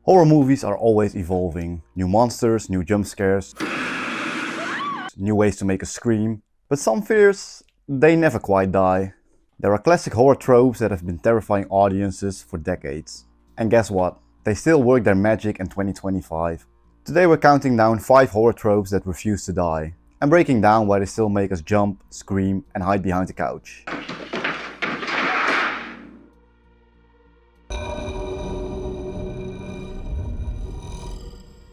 Horror movies are always evolving. New monsters, new jump scares, new ways to make us scream. But some fears, they never quite die. There are classic horror tropes that have been terrifying audiences for decades. And guess what? They still work their magic in 2025. Today we're counting down 5 horror tropes that refuse to die, and breaking down why they still make us jump, scream, and hide behind the couch.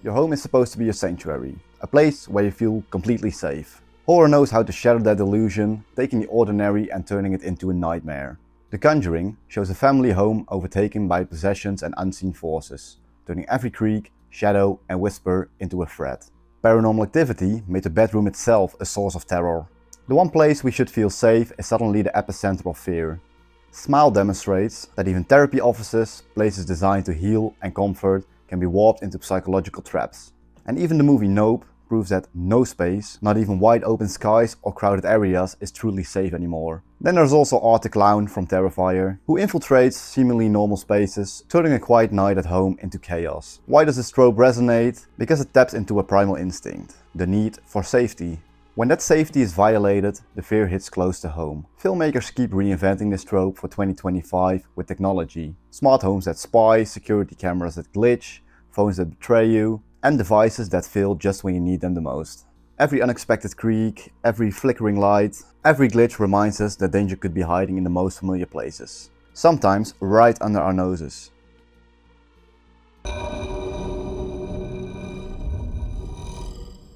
Your home is supposed to be a sanctuary, a place where you feel completely safe. Horror knows how to shatter that illusion, taking the ordinary and turning it into a nightmare. The Conjuring shows a family home overtaken by possessions and unseen forces, turning every creak, shadow and whisper into a threat. Paranormal Activity made the bedroom itself a source of terror. The one place we should feel safe is suddenly the epicenter of fear. Smile demonstrates that even therapy offices, places designed to heal and comfort, can be warped into psychological traps. And even the movie Nope proves that no space, not even wide open skies or crowded areas, is truly safe anymore. Then there's also Art the Clown from Terrifier, who infiltrates seemingly normal spaces, turning a quiet night at home into chaos. Why does this trope resonate? Because it taps into a primal instinct, the need for safety. When that safety is violated, the fear hits close to home. Filmmakers keep reinventing this trope for 2025 with technology. Smart homes that spy, security cameras that glitch, phones that betray you, and devices that fail just when you need them the most. Every unexpected creak, every flickering light, every glitch reminds us that danger could be hiding in the most familiar places. Sometimes right under our noses.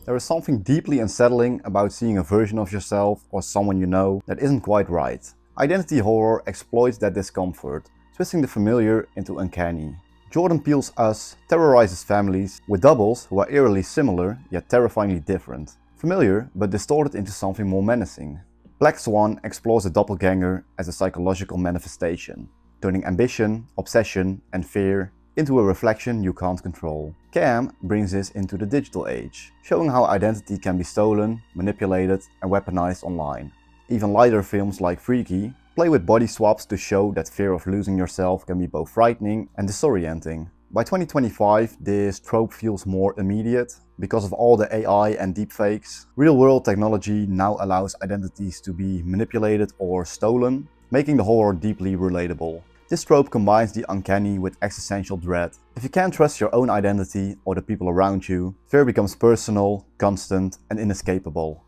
There is something deeply unsettling about seeing a version of yourself or someone you know that isn't quite right. Identity horror exploits that discomfort, twisting the familiar into uncanny. Jordan Peele's Us terrorizes families with doubles who are eerily similar yet terrifyingly different. Familiar but distorted into something more menacing. Black Swan explores the doppelgänger as a psychological manifestation, turning ambition, obsession and fear into a reflection you can't control. Cam brings this into the digital age, showing how identity can be stolen, manipulated and weaponized online. Even lighter films like Freaky play with body swaps to show that fear of losing yourself can be both frightening and disorienting. By 2025, this trope feels more immediate. Because of all the AI and deepfakes, real-world technology now allows identities to be manipulated or stolen, making the horror deeply relatable. This trope combines the uncanny with existential dread. If you can't trust your own identity or the people around you, fear becomes personal, constant and inescapable.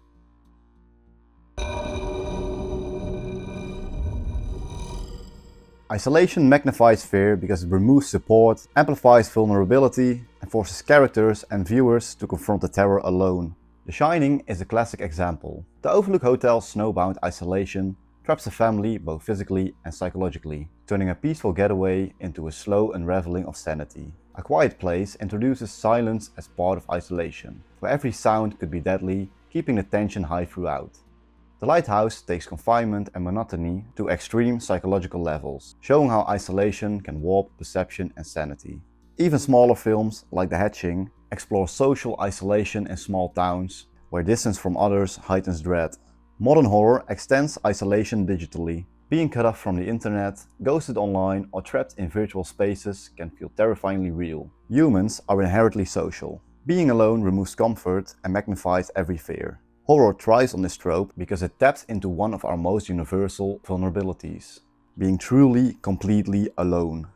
Isolation magnifies fear because it removes support, amplifies vulnerability, and forces characters and viewers to confront the terror alone. The Shining is a classic example. The Overlook Hotel's snowbound isolation traps a family both physically and psychologically, turning a peaceful getaway into a slow unraveling of sanity. A Quiet Place introduces silence as part of isolation, where every sound could be deadly, keeping the tension high throughout. The Lighthouse takes confinement and monotony to extreme psychological levels, showing how isolation can warp perception and sanity. Even smaller films, like The Hatching, explore social isolation in small towns, where distance from others heightens dread. Modern horror extends isolation digitally. Being cut off from the internet, ghosted online or trapped in virtual spaces can feel terrifyingly real. Humans are inherently social. Being alone removes comfort and magnifies every fear. Horror thrives on this trope because it taps into one of our most universal vulnerabilities: being truly, completely alone.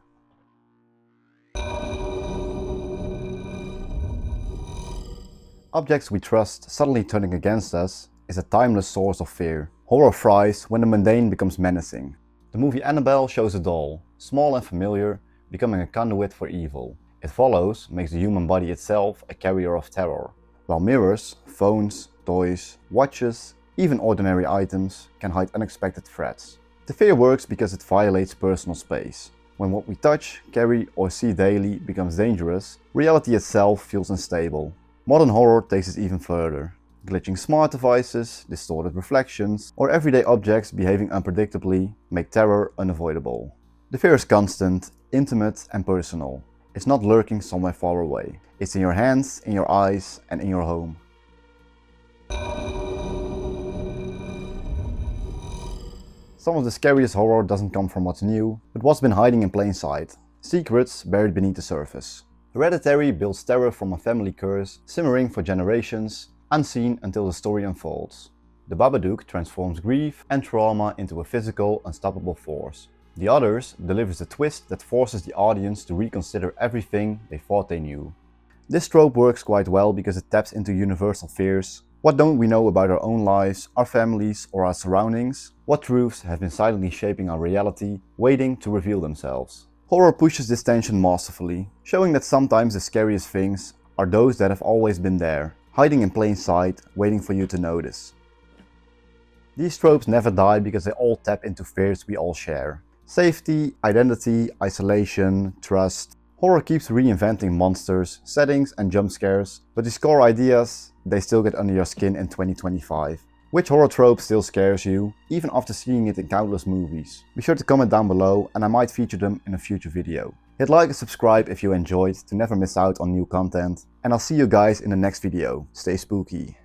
Objects we trust suddenly turning against us is a timeless source of fear. Horror thrives when the mundane becomes menacing. The movie Annabelle shows a doll, small and familiar, becoming a conduit for evil. It follows makes the human body itself a carrier of terror, while mirrors, phones, toys, watches, even ordinary items can hide unexpected threats. The fear works because it violates personal space. When what we touch, carry or see daily becomes dangerous, reality itself feels unstable. Modern horror takes it even further. Glitching smart devices, distorted reflections, or everyday objects behaving unpredictably make terror unavoidable. The fear is constant, intimate and personal. It's not lurking somewhere far away. It's in your hands, in your eyes and in your home. Some of the scariest horror doesn't come from what's new, but what's been hiding in plain sight. Secrets buried beneath the surface. Hereditary builds terror from a family curse, simmering for generations, unseen until the story unfolds. The Babadook transforms grief and trauma into a physical, unstoppable force. The Others delivers a twist that forces the audience to reconsider everything they thought they knew. This trope works quite well because it taps into universal fears. What don't we know about our own lives, our families, or our surroundings? What truths have been silently shaping our reality, waiting to reveal themselves? Horror pushes this tension masterfully, showing that sometimes the scariest things are those that have always been there, hiding in plain sight, waiting for you to notice. These tropes never die because they all tap into fears we all share. Safety, identity, isolation, trust. Horror keeps reinventing monsters, settings and jump scares, but these core ideas, they still get under your skin in 2025. Which horror trope still scares you, even after seeing it in countless movies? Be sure to comment down below and I might feature them in a future video. Hit like and subscribe if you enjoyed to never miss out on new content, and I'll see you guys in the next video. Stay spooky.